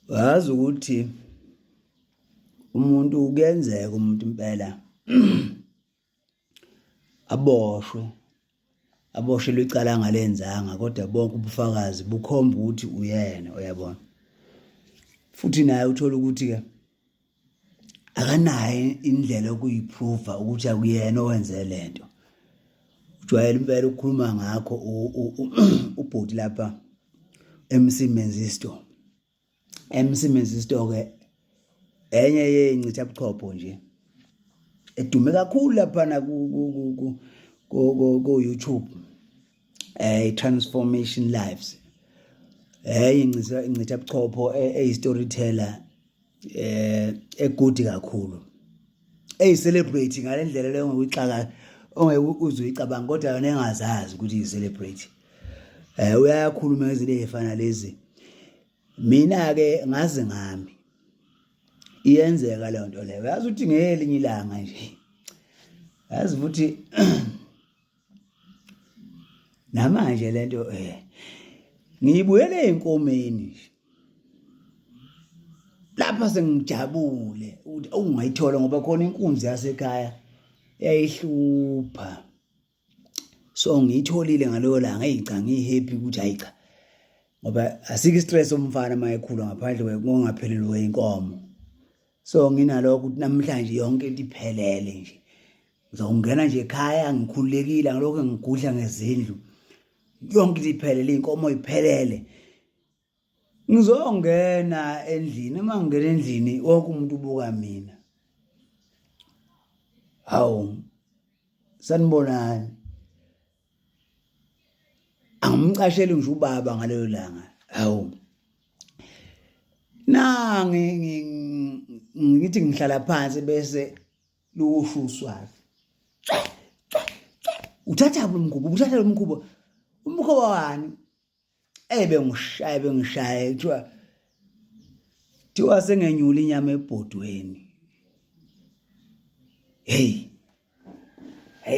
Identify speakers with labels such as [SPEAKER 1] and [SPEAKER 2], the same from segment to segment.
[SPEAKER 1] Wazi ukuthi umuntu kuyenzeka umuntu impela aboshelwe icala angalenzanga, kodwa bonke ubufakazi bukhomba ukuthi uyena, uyabona. Futhi naye uthola ukuthi-ke akanayo indlela yokuyiphruva ukuthi akuyena owenze lento. Ujwayele impela ukukhuluma ngakho ubhoti lapha MC Menzisto-ke enye yey'ngcitha buchopho nje edume kakhulu laphana ku-YouTube, Transformation Lives, ingcitha buchopho storyteller egudi kakhulu, celebrate ngale ndlela leyo ongeke uzuyicabanga, kodwa yona engazazi ukuthi celebrate. Uyakhuluma ngezinto ezifana lezi. Mina-ke ngaze ngami iyenzeka leyo nto leyo, yazi ukuthi ngelinye ilanga nje, yazi ukuthi namanje lento ngiyibuyele ey'nkomeni lapha sengijabule ukuthi ungayithola, ngoba khona inkunzi yasekhaya yayihlupha. So ngiyitholile ngaleyo langa, cha ngihappy ukuthi hayi cha, ngoba asike istress omfana mayekhula ngaphandle ngongaphelelwe kwey'nkomo. So nginalokho ukuthi namhlanje yonke into iphelele nje, ngizongena nje ekhaya ngikhululekile ngalokho ngigudla ngezindlu, yonke into iphelele, iy'nkomo iphelele. Ngizongena endlini, uma ngingena endlini wonke umuntu ubuka mina. Hawu, sanibonani. Angimcasheli ngisho ubaba ngaleyo langa. Hawu, ngithi ngihlala phansi bese lusho uswazi. Uthatha lo mkhubo, umkhuba wani? Bengishaya kuthiwa sengenyula inyama ebhodweni. Hey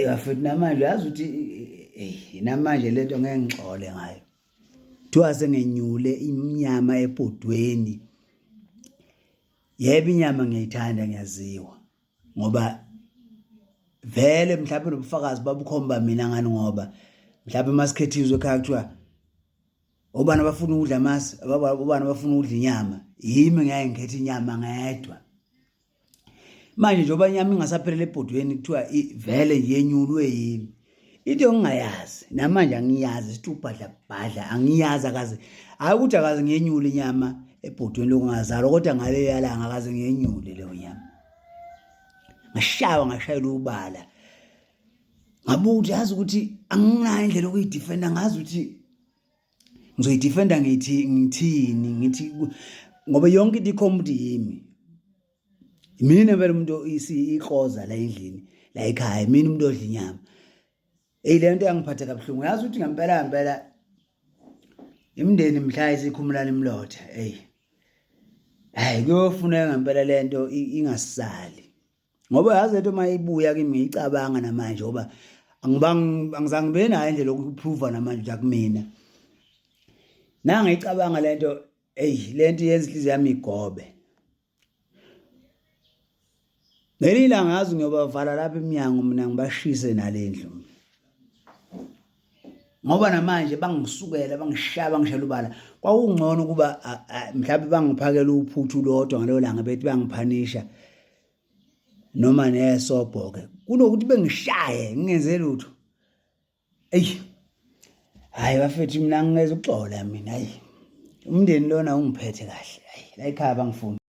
[SPEAKER 1] bafethu, namanje yazi ukuthi namanje lento ngeke ngixole ngayo. Kuthiwa sengenyule inyama ebhodweni. Yebo, inyama ngiyayithanda, ngiyaziwa, ngoba vele mhlawumbe nobufakazi babukhomba mina ngani, ngoba mhlawumbe masikhethiswe ekhaya kuthiwa obani abafuna ukudla amasi, obani abafuna ukudla inyama, yimi ngeke ngikhethe inyama ngedwa. Manje njengoba inyama ingasaphelele ebhodweni kuthiwa vele yenyulwe yimi, into engingayazi namanje angiyazi, isitubhadla angiyazi, akaze ukuthi akaze ngiyenyule inyama ebhodweni lokungazalwa, kodwa ngaleyo yalanga akaze ngiyenyule leyo nyama. Ngashayela ubala, ngabuka ukuthi yazi ukuthi anginayo indlela yokuyidefenda, ngazi ukuthi ngizoyidefenda ngithini, ngoba yonke into ikhomba ukuthi yimi. Mina vele umuntu ikroza la endlini la ekhaya, mina umuntu odla inyama. Le nto yangiphatha kabuhlungu, yazi ukuthi ngempela imindeni mhla isikhumulana imlotha. Kuyofuneka ngempela lento ingasali, ngoba yazi lento mayibuya kimi ngiyicabanga namanje, ngoba angizange ngibe nayo indlela yokuprova namanje ukuthi akumina. Ngicabanga lento, lento yenza inhliziyo yami igobe. Ngelinye ilanga ngazi ngiyobavala lapha eminyango mina ngibashise nalendlu, ngoba namanje bangisukela bangishayela ubala. Kwakungcono ukuba mhlawumbe bangiphakela uphuthu lodwa ngaleyo langa, bethi bangiphanisha noma nesobho-ke, kunokuthi bengishaye ngingenze lutho. Hayi bafethu, mina ngingeza ukuxola mina. Umndeni lona ungiphethe kahle, la ekhaya bangifuni.